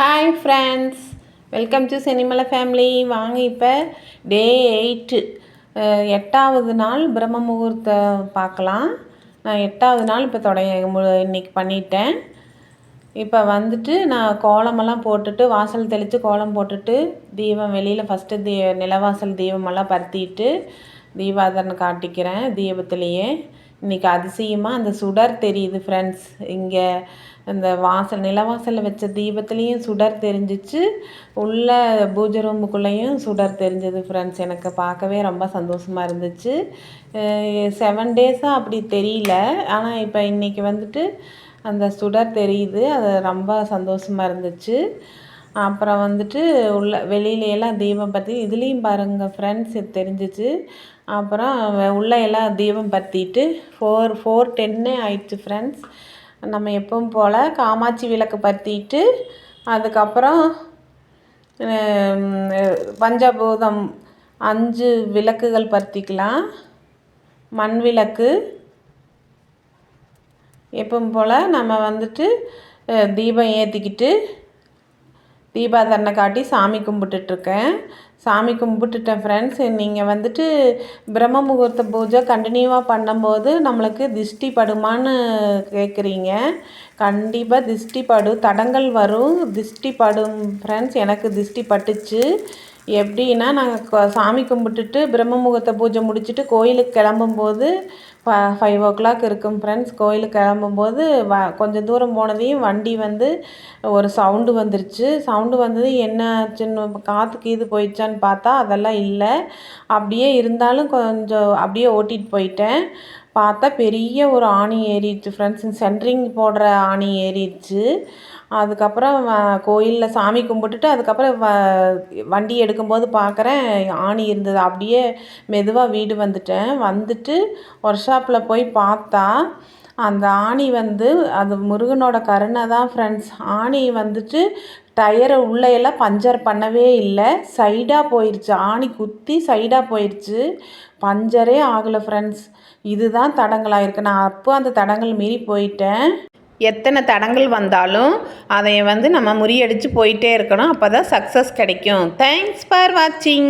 Hi friends, welcome to சினிமலை family. வாங்க இப்போ டே 8 8வது நாள் பிரம்ம முகூர்த்தம் பார்க்கலாம். நான் 8வது நாள் இப்போ இன்றைக்கி பண்ணிட்டேன். இப்போ வந்துட்டு நான் கோலமெல்லாம் போட்டுட்டு வாசல் தெளித்து கோலம் போட்டுட்டு தீபம் வெளியில் ஃபஸ்ட்டு நிலவாசல் தீபமெல்லாம் பருத்திட்டு தீபாதனை காட்டிக்கிறேன். தீபத்துலேயே இன்றைக்கி அதிசயமாக அந்த சுடர் தெரியுது ஃப்ரெண்ட்ஸ். இங்கே இந்த நிலவாசலில் வச்ச தீபத்துலேயும் சுடர் தெரிஞ்சிச்சு, உள்ள பூஜை ரூமுக்குள்ளேயும் சுடர் தெரிஞ்சது ஃப்ரெண்ட்ஸ். எனக்கு பார்க்கவே ரொம்ப சந்தோஷமாக இருந்துச்சு. 7 டேஸாக அப்படி தெரியல, ஆனால் இப்போ இன்றைக்கி வந்துட்டு அந்த சுடர் தெரியுது. அது ரொம்ப சந்தோஷமாக இருந்துச்சு. அப்புறம் வந்துட்டு வெளியிலையெல்லாம் தீபம் பற்றி இதுலேயும் பாருங்கள் ஃப்ரெண்ட்ஸ் தெரிஞ்சிச்சு. அப்புறம் உள்ளே எல்லாம் தீபம் பற்றிட்டு 4:10 ஆயிடுச்சு ஃப்ரெண்ட்ஸ். நம்ம எப்பவும் போல் காமாட்சி விளக்கு பற்றிட்டு அதுக்கப்புறம் பஞ்சபூதம் 5 விளக்குகள் பற்றிக்கலாம். மண் விளக்கு எப்பவும் போல் நம்ம வந்துட்டு தீபம் ஏற்றிக்கிட்டு தீபாதனை காட்டி சாமி கும்பிட்டுட்ருக்கேன். சாமி கும்பிட்டுட்டேன் ஃப்ரெண்ட்ஸ். நீங்கள் வந்துட்டு பிரம்ம முகூர்த்த பூஜை கண்டினியூவாக பண்ணும்போது நம்மளுக்கு திஷ்டி படுமான்னு கேட்குறீங்க. கண்டிப்பாக திஷ்டி படும், தடங்கள் வரும், திஷ்டி படும் ஃப்ரெண்ட்ஸ். எனக்கு திஷ்டி பட்டுச்சு. எப்படின்னா நாங்கள் சாமி கும்பிட்டுட்டு பிரம்ம முகூர்த்த பூஜை முடிச்சுட்டு கோயிலுக்கு கிளம்பும்போது 5 o'clock இருக்கும் ஃப்ரெண்ட்ஸ். கோயிலுக்கு கிளம்பும்போது கொஞ்சம் தூரம் போனதையும் வண்டி வந்து ஒரு சவுண்டு வந்துருச்சு. சவுண்டு வந்தது என்னாச்சுன்னு காற்றுக்கு இது போயிடுச்சான்னு பார்த்தா அதெல்லாம் இல்லை. அப்படியே இருந்தாலும் கொஞ்சம் அப்படியே ஓட்டிகிட்டு போயிட்டேன். பார்த்தா பெரிய ஒரு ஆணி ஏறிடுச்சு ஃப்ரெண்ட்ஸ். சென்ட்ரிங் போடுற ஆணி ஏறிடுச்சு. அதுக்கப்புறம் கோயிலில் சாமி கும்பிட்டுட்டு அதுக்கப்புறம் வண்டி எடுக்கும்போது பார்க்குறேன் ஆணி இருந்தது. அப்படியே மெதுவாக வீடு வந்துட்டு ஒர்க் ஷாப்பில் போய் பார்த்தா அந்த ஆணி வந்து அது முருகனோட கருணை தான் ஃப்ரெண்ட்ஸ். ஆணி வந்துட்டு டயரை உள்ளேயெல்லாம் பஞ்சர் பண்ணவே இல்லை, சைடாக போயிடுச்சு. ஆணி குத்தி சைடாக போயிடுச்சு, பஞ்சரே ஆகலை ஃப்ரெண்ட்ஸ். இதுதான் தடங்களாக இருக்குது. நான் அப்போ அந்த தடங்கள் மீறி போயிட்டேன். எத்தனை தடங்கள் வந்தாலும் அதை வந்து நம்ம முறியடித்து போயிட்டே இருக்கணும். அப்போ தான் சக்ஸஸ் கிடைக்கும். தேங்க்ஸ் ஃபார் வாட்சிங்.